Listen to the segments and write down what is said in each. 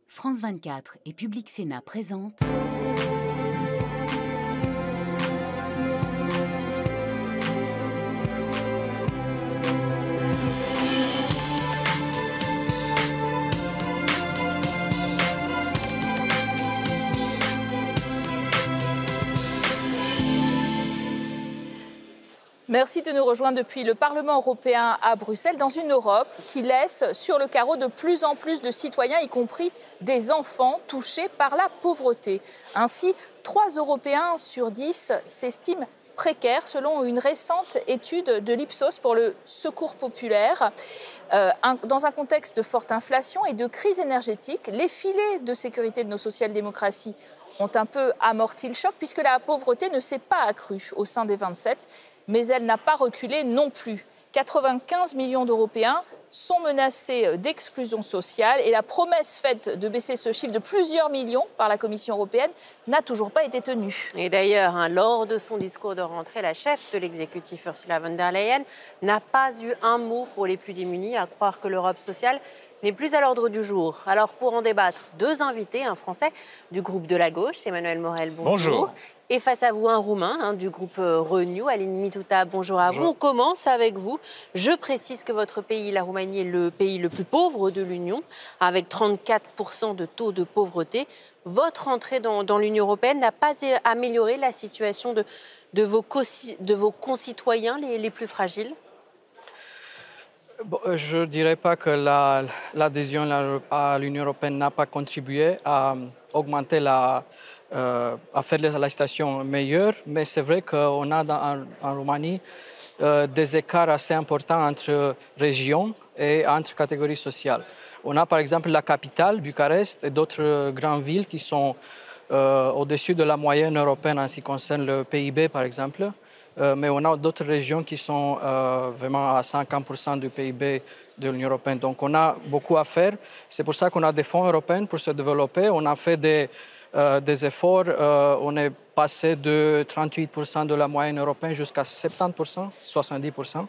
France 24 et Public Sénat présentent Merci de nous rejoindre depuis le Parlement européen à Bruxelles, dans une Europe qui laisse sur le carreau de plus en plus de citoyens, y compris des enfants touchés par la pauvreté. Ainsi, 3 Européens sur 10 s'estiment précaires, selon une récente étude de l'Ipsos pour le Secours populaire. Dans un contexte de forte inflation et de crise énergétique, les filets de sécurité de nos social-démocraties ont un peu amorti le choc, puisque la pauvreté ne s'est pas accrue au sein des 27, mais elle n'a pas reculé non plus. 95 millions d'Européens sont menacés d'exclusion sociale et la promesse faite de baisser ce chiffre de plusieurs millions par la Commission européenne n'a toujours pas été tenue. Et d'ailleurs, lors de son discours de rentrée, la chef de l'exécutif Ursula von der Leyen n'a pas eu un mot pour les plus démunis, à croire que l'Europe sociale n'est plus à l'ordre du jour. Alors pour en débattre, 2 invités, un Français du groupe de la gauche, Emmanuel Morel, bonjour. Et face à vous, un Roumain du groupe Renew, Alin Mituta, bonjour à vous. On commence avec vous. Je précise que votre pays, la Roumanie, est le pays le plus pauvre de l'Union, avec 34% de taux de pauvreté. Votre entrée dans l'Union européenne n'a pas amélioré la situation de vos concitoyens les plus fragiles ? Bon, je ne dirais pas que l'adhésion à l'Union européenne n'a pas contribué à augmenter à faire la situation meilleure, mais c'est vrai qu'on a en Roumanie des écarts assez importants entre régions et entre catégories sociales. On a par exemple la capitale, Bucarest, et d'autres grandes villes qui sont au-dessus de la moyenne européenne en ce qui concerne le PIB par exemple. Mais on a d'autres régions qui sont vraiment à 50% du PIB de l'Union européenne. Donc on a beaucoup à faire. C'est pour ça qu'on a des fonds européens pour se développer. On a fait des efforts. On est passé de 38% de la moyenne européenne jusqu'à 70%, 70%.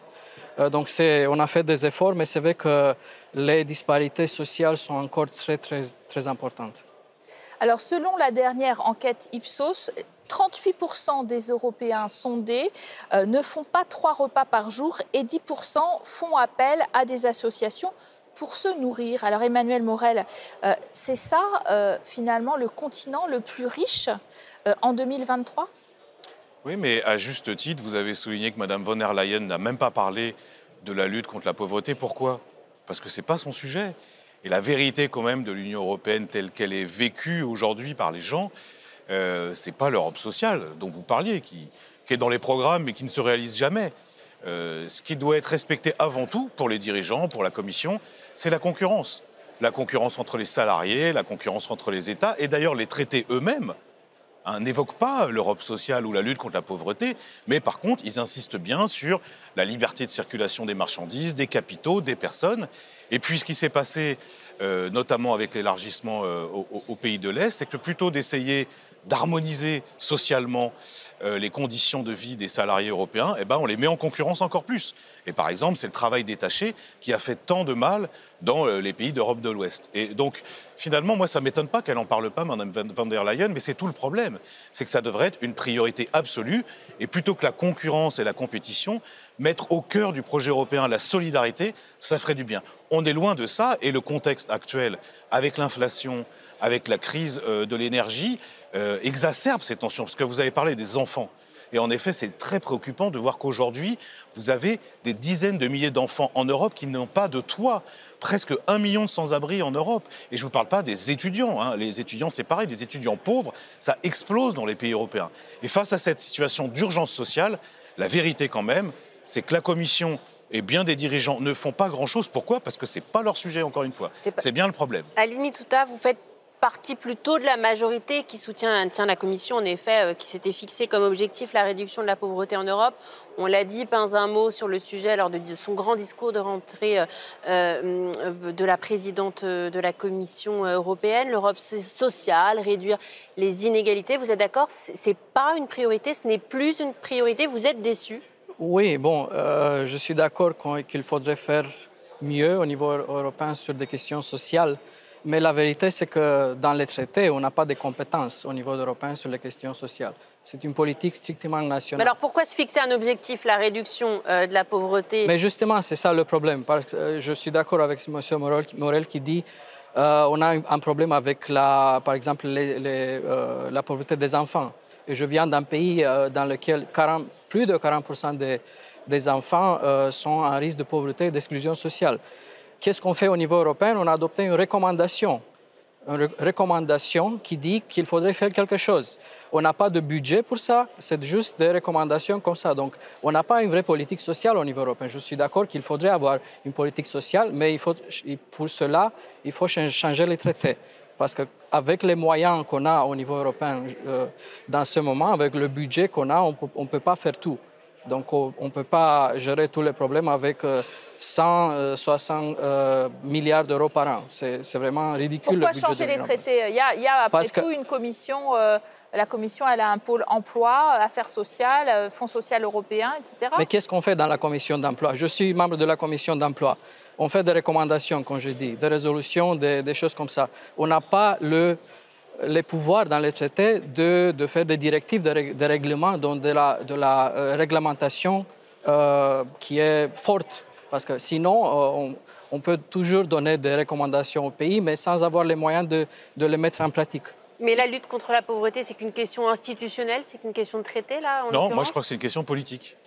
Donc on a fait des efforts, mais c'est vrai que les disparités sociales sont encore très, très, très importantes. Alors selon la dernière enquête Ipsos, 38% des Européens sondés ne font pas 3 repas par jour et 10% font appel à des associations pour se nourrir. Alors Emmanuel Morel, c'est ça finalement le continent le plus riche en 2023 ? Oui, mais à juste titre, vous avez souligné que Mme von der Leyen n'a même pas parlé de la lutte contre la pauvreté. Pourquoi ? Parce que ce n'est pas son sujet. Et la vérité quand même de l'Union européenne telle qu'elle est vécue aujourd'hui par les gens, ce n'est pas l'Europe sociale dont vous parliez, qui est dans les programmes mais qui ne se réalise jamais. Ce qui doit être respecté avant tout pour les dirigeants, pour la Commission, c'est la concurrence. La concurrence entre les salariés, la concurrence entre les États. Et d'ailleurs, les traités eux-mêmes n'évoquent pas l'Europe sociale ou la lutte contre la pauvreté, mais par contre, ils insistent bien sur la liberté de circulation des marchandises, des capitaux, des personnes. Et puis, ce qui s'est passé, notamment avec l'élargissement aux pays de l'Est, c'est que plutôt d'essayer d'harmoniser socialement les conditions de vie des salariés européens, eh ben, on les met en concurrence encore plus. Et par exemple, c'est le travail détaché qui a fait tant de mal dans les pays d'Europe de l'Ouest. Et donc, finalement, moi, ça ne m'étonne pas qu'elle n'en parle pas, Mme von der Leyen, mais c'est tout le problème. C'est que ça devrait être une priorité absolue, et plutôt que la concurrence et la compétition, mettre au cœur du projet européen la solidarité, ça ferait du bien. On est loin de ça, et le contexte actuel, avec l'inflation, avec la crise de l'énergie, exacerbe ces tensions, parce que vous avez parlé des enfants. Et en effet, c'est très préoccupant de voir qu'aujourd'hui, vous avez des dizaines de milliers d'enfants en Europe qui n'ont pas de toit. Presque 1 million de sans-abri en Europe. Et je ne vous parle pas des étudiants. Les étudiants, c'est pareil, des étudiants pauvres, ça explose dans les pays européens. Et face à cette situation d'urgence sociale, la vérité quand même, c'est que la Commission et bien des dirigeants ne font pas grand-chose. Pourquoi ? Parce que ce n'est pas leur sujet, encore une fois. C'est bien le problème. Alin Mituta, vous faites partie plutôt de la majorité qui soutient la Commission, en effet, qui s'était fixé comme objectif la réduction de la pauvreté en Europe. On l'a dit, pas un mot sur le sujet lors de son grand discours de rentrée de la présidente de la Commission européenne. L'Europe sociale, réduire les inégalités. Vous êtes d'accord ? Ce n'est pas une priorité, ce n'est plus une priorité. Vous êtes déçus ? Oui, bon, je suis d'accord qu'il faudrait faire mieux au niveau européen sur des questions sociales. Mais la vérité, c'est que dans les traités, on n'a pas de compétences au niveau européen sur les questions sociales. C'est une politique strictement nationale. Mais alors pourquoi se fixer un objectif, la réduction de la pauvreté? Mais justement, c'est ça le problème. Parce que je suis d'accord avec M. Morel qui dit on a un problème avec, par exemple, la pauvreté des enfants. Et je viens d'un pays dans lequel plus de 40% des enfants sont en risque de pauvreté et d'exclusion sociale. Qu'est-ce qu'on fait au niveau européen? On a adopté une recommandation qui dit qu'il faudrait faire quelque chose. On n'a pas de budget pour ça, c'est juste des recommandations comme ça. Donc, on n'a pas une vraie politique sociale au niveau européen. Je suis d'accord qu'il faudrait avoir une politique sociale, mais pour cela, il faut changer les traités. Parce qu'avec les moyens qu'on a au niveau européen dans ce moment, avec le budget qu'on a, on ne peut pas faire tout. Donc, on ne peut pas gérer tous les problèmes avec 160 milliards d'euros par an. C'est vraiment ridicule. Pourquoi changer les traités? Il y a après tout une commission. La commission, elle a un pôle emploi, affaires sociales, Fonds social européen, etc. Mais qu'est-ce qu'on fait dans la commission d'emploi? Je suis membre de la commission d'emploi. On fait des recommandations, comme je dis, des résolutions, des choses comme ça. On n'a pas les pouvoirs dans les traités de faire des directives, des règlements, donc de la réglementation qui est forte. Parce que sinon, on peut toujours donner des recommandations au pays, mais sans avoir les moyens de les mettre en pratique. Mais la lutte contre la pauvreté, c'est qu'une question institutionnelle, c'est qu'une question de traité, là, Non, moi je crois que c'est une question politique.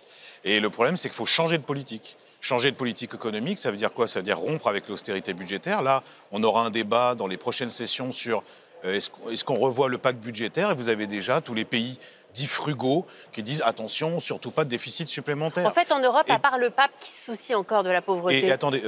Et le problème, c'est qu'il faut changer de politique. Changer de politique économique, ça veut dire quoi? Ça veut dire rompre avec l'austérité budgétaire. Là, on aura un débat dans les prochaines sessions sur est-ce qu'on revoit le pacte budgétaire. Et vous avez déjà tous les pays dits frugaux qui disent attention, surtout pas de déficit supplémentaire. En fait, en Europe, à part le pape qui se soucie encore de la pauvreté. Et attendez,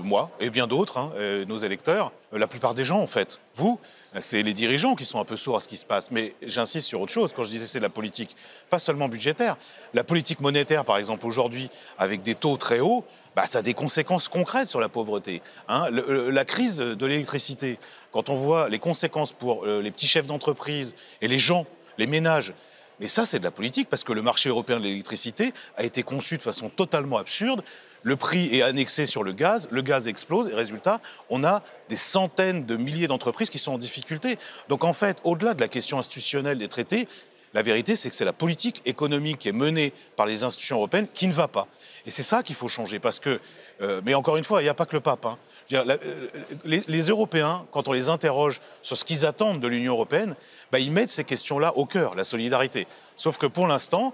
moi et bien d'autres, nos électeurs, la plupart des gens en fait, vous, c'est les dirigeants qui sont un peu sourds à ce qui se passe. Mais j'insiste sur autre chose, quand je disais c'est de la politique, pas seulement budgétaire. La politique monétaire, par exemple, aujourd'hui, avec des taux très hauts, ça a des conséquences concrètes sur la pauvreté. La crise de l'électricité, quand on voit les conséquences pour les petits chefs d'entreprise et les gens, les ménages, mais ça, c'est de la politique, parce que le marché européen de l'électricité a été conçu de façon totalement absurde. Le prix est annexé sur le gaz explose, et résultat, on a des centaines de milliers d'entreprises qui sont en difficulté. Donc en fait, au-delà de la question institutionnelle des traités, la vérité, c'est que c'est la politique économique qui est menée par les institutions européennes qui ne va pas. Et c'est ça qu'il faut changer, parce que, mais encore une fois, il n'y a pas que le pape. Je veux dire, les Européens, quand on les interroge sur ce qu'ils attendent de l'Union européenne, ils mettent ces questions-là au cœur, la solidarité. Sauf que pour l'instant,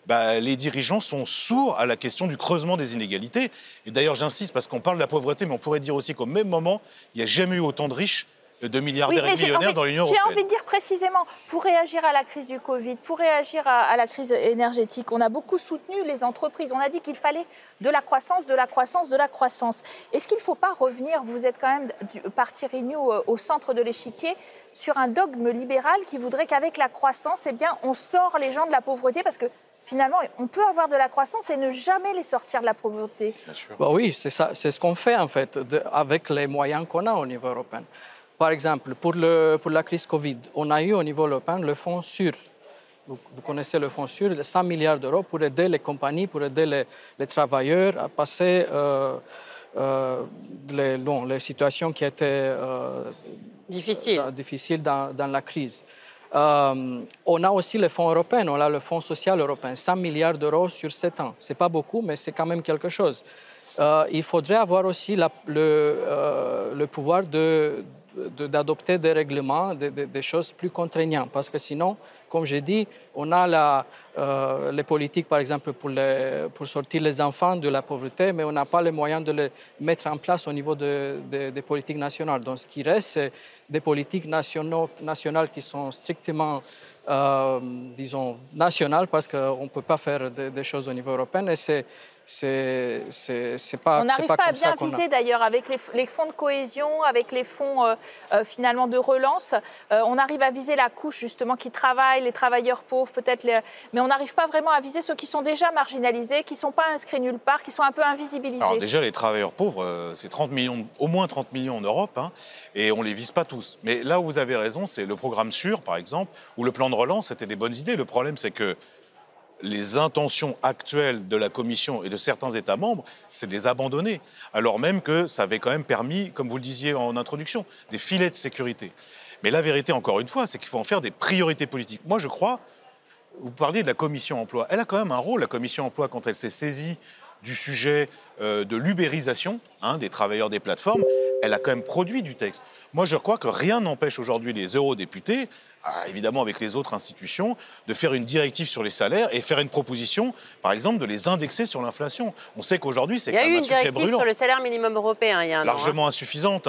les dirigeants sont sourds à la question du creusement des inégalités. Et d'ailleurs, j'insiste, parce qu'on parle de la pauvreté, mais on pourrait dire aussi qu'au même moment, il n'y a jamais eu autant de riches, de milliardaires et de millionnaires dans l'Union européenne. J'ai envie de dire précisément, pour réagir à la crise du Covid, pour réagir à la crise énergétique, on a beaucoup soutenu les entreprises. On a dit qu'il fallait de la croissance, de la croissance, de la croissance. Est-ce qu'il ne faut pas revenir, vous êtes quand même parti Renew au centre de l'échiquier, sur un dogme libéral qui voudrait qu'avec la croissance, on sort les gens de la pauvreté, parce que finalement, on peut avoir de la croissance et ne jamais les sortir de la pauvreté. Oui, c'est ça, c'est ce qu'on fait en fait, avec les moyens qu'on a au niveau européen. Par exemple, pour la crise Covid, on a eu au niveau européen le fonds sûr. Vous connaissez le fonds sûr, 100 milliards d'euros pour aider les compagnies, pour aider les travailleurs à passer les situations qui étaient difficiles dans la crise. On a aussi le fonds européen, on a le fonds social européen, 100 milliards d'euros sur 7 ans. Ce n'est pas beaucoup, mais c'est quand même quelque chose. Il faudrait avoir aussi le pouvoir d'adopter des règlements, des choses plus contraignantes. Parce que sinon, comme j'ai dit, on a les politiques, par exemple, pour sortir les enfants de la pauvreté, mais on n'a pas les moyens de les mettre en place au niveau des politiques nationales. Donc, ce qui reste, c'est des politiques nationales qui sont strictement, disons, nationales, parce qu'on ne peut pas faire des choses au niveau européen. Et c'est pas. On n'arrive pas à bien viser d'ailleurs avec les fonds de cohésion, avec les fonds finalement de relance. On arrive à viser la couche justement qui travaille, les travailleurs pauvres peut-être, mais on n'arrive pas vraiment à viser ceux qui sont déjà marginalisés, qui ne sont pas inscrits nulle part, qui sont un peu invisibilisés. Alors déjà les travailleurs pauvres, c'est 30 millions, au moins 30 millions en Europe, et on ne les vise pas tous. Mais là où vous avez raison, c'est le programme sûr par exemple, ou le plan de relance, c'était des bonnes idées. Le problème c'est que les intentions actuelles de la Commission et de certains États membres, c'est de les abandonner, alors même que ça avait quand même permis, comme vous le disiez en introduction, des filets de sécurité. Mais la vérité, encore une fois, c'est qu'il faut en faire des priorités politiques. Moi, je crois, vous parliez de la Commission emploi, elle a quand même un rôle, la Commission emploi, quand elle s'est saisie du sujet de l'ubérisation des travailleurs des plateformes, elle a quand même produit du texte. Moi, je crois que rien n'empêche aujourd'hui les eurodéputés, évidemment avec les autres institutions, de faire une directive sur les salaires et faire une proposition, par exemple, de les indexer sur l'inflation. On sait qu'aujourd'hui, c'est quand même un sujet brûlant. Il y a eu une directive sur le salaire minimum européen il y a un largement an. Insuffisante.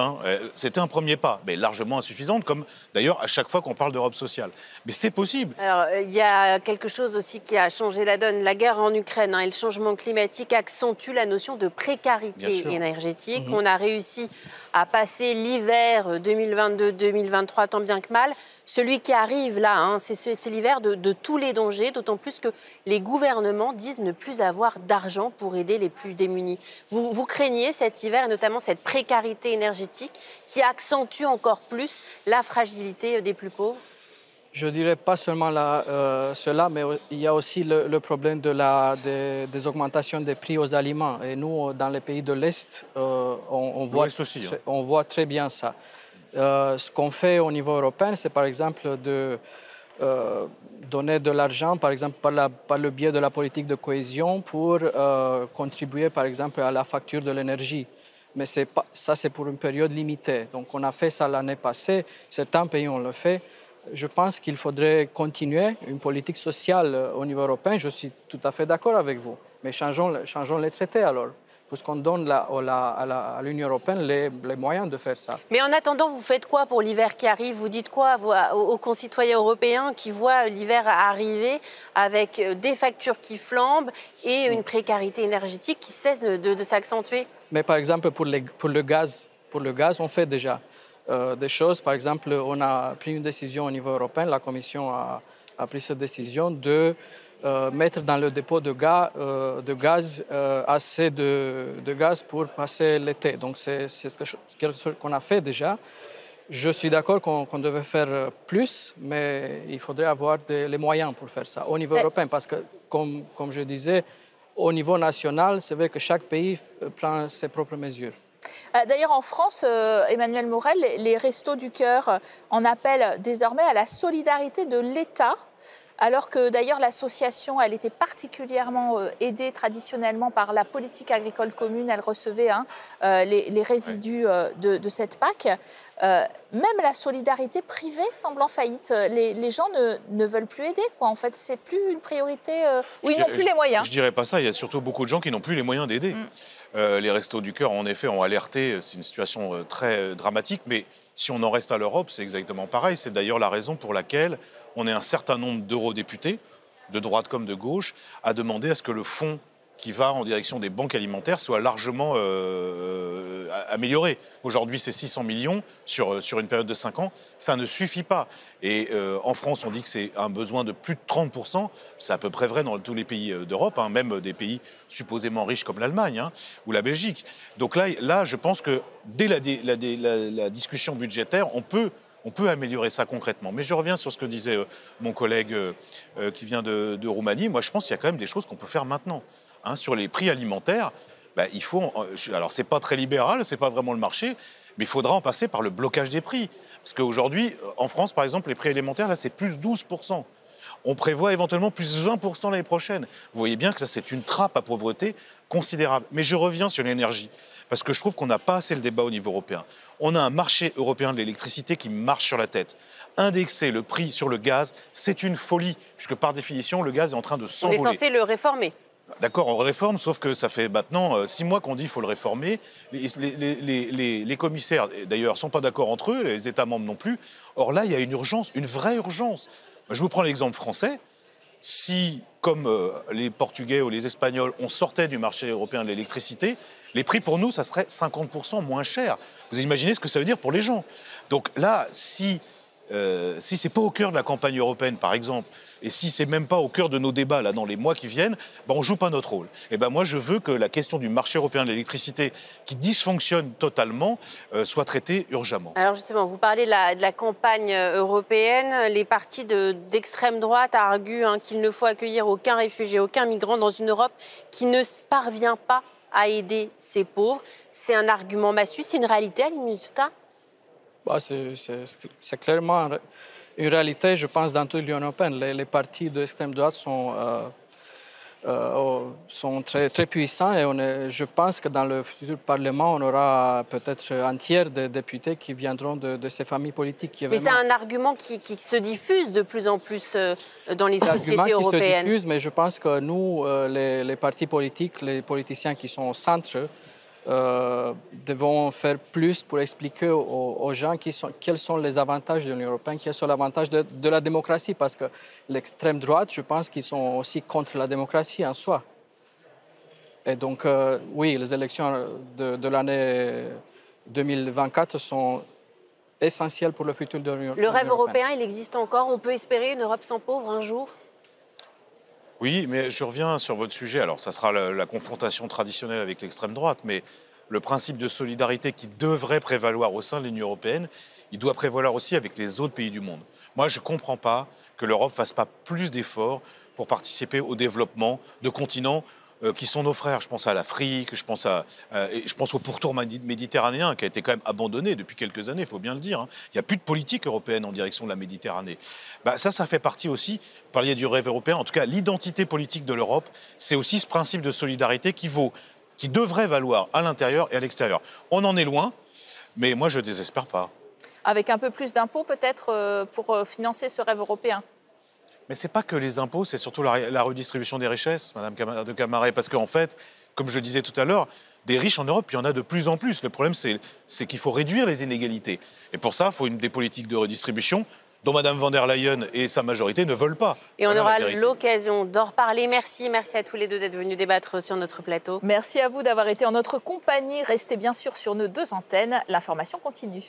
C'était un premier pas, mais largement insuffisante, comme d'ailleurs à chaque fois qu'on parle d'Europe sociale. Mais c'est possible. Alors, il y a quelque chose aussi qui a changé la donne. La guerre en Ukraine et le changement climatique accentuent la notion de précarité énergétique. On a réussi à passer l'hiver 2022-2023 tant bien que mal. Celui qui arrive là, c'est l'hiver de tous les dangers, d'autant plus que les gouvernements disent ne plus avoir d'argent pour aider les plus démunis. Vous craignez cet hiver et notamment cette précarité énergétique qui accentue encore plus la fragilité des plus pauvres? Je dirais pas seulement cela, mais il y a aussi le problème des augmentations des prix aux aliments. Et nous, dans les pays de l'Est, on voit très bien ça. Ce qu'on fait au niveau européen, c'est par exemple de donner de l'argent, par exemple par le biais de la politique de cohésion, pour contribuer, par exemple, à la facture de l'énergie. Mais ça, c'est pour une période limitée. Donc, on a fait ça l'année passée. Certains pays ont le fait. Je pense qu'il faudrait continuer une politique sociale au niveau européen. Je suis tout à fait d'accord avec vous. Mais changeons les traités alors, puisqu'on donne à l'Union européenne les moyens de faire ça. Mais en attendant, vous faites quoi pour l'hiver qui arrive? Vous dites quoi aux concitoyens européens qui voient l'hiver arriver avec des factures qui flambent et une précarité énergétique qui cesse de s'accentuer? Mais par exemple, pour le gaz, on fait déjà des choses. Par exemple, on a pris une décision au niveau européen, la Commission a pris cette décision de mettre dans le dépôt de gaz assez de gaz pour passer l'été. Donc, c'est quelque chose qu'on a fait déjà. Je suis d'accord qu'on devait faire plus, mais il faudrait avoir les moyens pour faire ça au niveau européen. Parce que, comme je disais, au niveau national, c'est vrai que chaque pays prend ses propres mesures. D'ailleurs, en France, Emmanuel Morel, les Restos du Cœur en appellent désormais à la solidarité de l'État, alors que d'ailleurs l'association, elle était particulièrement aidée traditionnellement par la politique agricole commune. Elle recevait les résidus de cette PAC. Même la solidarité privée semble en faillite. Les gens ne veulent plus aider, quoi. En fait, c'est plus une priorité où ils n'ont plus les moyens. Je dirais pas ça. Il y a surtout beaucoup de gens qui n'ont plus les moyens d'aider. Les Restos du Cœur, en effet, ont alerté. C'est une situation très dramatique. Mais si on en reste à l'Europe, c'est exactement pareil. C'est d'ailleurs la raison pour laquelle on est un certain nombre d'eurodéputés, de droite comme de gauche, à demander à ce que le fonds qui va en direction des banques alimentaires soit largement amélioré. Aujourd'hui, c'est 600 millions sur une période de 5 ans. Ça ne suffit pas. Et en France, on dit que c'est un besoin de plus de 30%. C'est à peu près vrai dans tous les pays d'Europe, même des pays supposément riches comme l'Allemagne ou la Belgique. Donc là, je pense que dès la discussion budgétaire, on peut améliorer ça concrètement. Mais je reviens sur ce que disait mon collègue qui vient de Roumanie. Moi, je pense qu'il y a quand même des choses qu'on peut faire maintenant. Sur les prix alimentaires, il faut... Alors, ce n'est pas très libéral, ce n'est pas vraiment le marché, mais il faudra en passer par le blocage des prix. Parce qu'aujourd'hui, en France, par exemple, les prix alimentaires, là, c'est plus 12%. On prévoit éventuellement plus 20% l'année prochaine. Vous voyez bien que ça, c'est une trappe à pauvreté considérable. Mais je reviens sur l'énergie, parce que je trouve qu'on n'a pas assez le débat au niveau européen. On a un marché européen de l'électricité qui marche sur la tête. Indexer le prix sur le gaz, c'est une folie, puisque par définition, le gaz est en train de s'envoler. On est censé le réformer. D'accord, on réforme, sauf que ça fait maintenant 6 mois qu'on dit qu'il faut le réformer. Les commissaires, d'ailleurs, ne sont pas d'accord entre eux, les États membres non plus. Or là, il y a une urgence, une vraie urgence. Je vous prends l'exemple français. Si, comme les Portugais ou les Espagnols, on sortait du marché européen de l'électricité, les prix pour nous, ça serait 50% moins cher. Vous imaginez ce que ça veut dire pour les gens. Donc là, si si ce n'est pas au cœur de la campagne européenne, par exemple, et si c'est même pas au cœur de nos débats là dans les mois qui viennent, on ne joue pas notre rôle. Et moi, je veux que la question du marché européen de l'électricité, qui dysfonctionne totalement, soit traitée urgemment. Alors justement, vous parlez de la campagne européenne. Les partis d'extrême droite arguent qu'il ne faut accueillir aucun réfugié, aucun migrant dans une Europe qui ne parvient pas à aider ses pauvres. C'est un argument massu, c'est une réalité à Minuta? C'est clairement une réalité, je pense, dans toute l'Union européenne. Les partis d'extrême droite sont très, très puissants et je pense que dans le futur Parlement, on aura peut-être un tiers des députés qui viendront de ces familles politiques. Mais c'est un argument qui se diffuse de plus en plus dans les sociétés européennes. C'est un argument qui se diffuse, mais je pense que nous, les partis politiques, les politiciens qui sont au centre, devons faire plus pour expliquer aux gens quels sont les avantages de l'Union européenne, quels sont les avantages de la démocratie, parce que l'extrême droite, je pense qu'ils sont aussi contre la démocratie en soi. Et donc, oui, les élections de l'année 2024 sont essentielles pour le futur de l'Union européenne. Le rêve européen, il existe encore? On peut espérer une Europe sans pauvres un jour? Oui, mais je reviens sur votre sujet. Alors, ça sera la confrontation traditionnelle avec l'extrême droite, mais le principe de solidarité qui devrait prévaloir au sein de l'Union européenne, il doit prévaloir aussi avec les autres pays du monde. Moi, je ne comprends pas que l'Europe ne fasse pas plus d'efforts pour participer au développement de continents qui sont nos frères. Je pense à l'Afrique, je pense au pourtour méditerranéen qui a été quand même abandonné depuis quelques années, il faut bien le dire. Il n'y a plus de politique européenne en direction de la Méditerranée. Ça fait partie aussi, vous parliez du rêve européen, en tout cas l'identité politique de l'Europe, c'est aussi ce principe de solidarité qui devrait valoir à l'intérieur et à l'extérieur. On en est loin, mais moi je ne désespère pas. Avec un peu plus d'impôts peut-être pour financer ce rêve européen? Mais ce n'est pas que les impôts, c'est surtout la redistribution des richesses, Madame de Camaret, parce qu'en fait, comme je le disais tout à l'heure, des riches en Europe, il y en a de plus en plus. Le problème, c'est qu'il faut réduire les inégalités. Et pour ça, il faut des politiques de redistribution dont Mme von der Leyen et sa majorité ne veulent pas. Et on aura l'occasion d'en reparler. Merci à tous les deux d'être venus débattre sur notre plateau. Merci à vous d'avoir été en notre compagnie. Restez bien sûr sur nos deux antennes. L'information continue.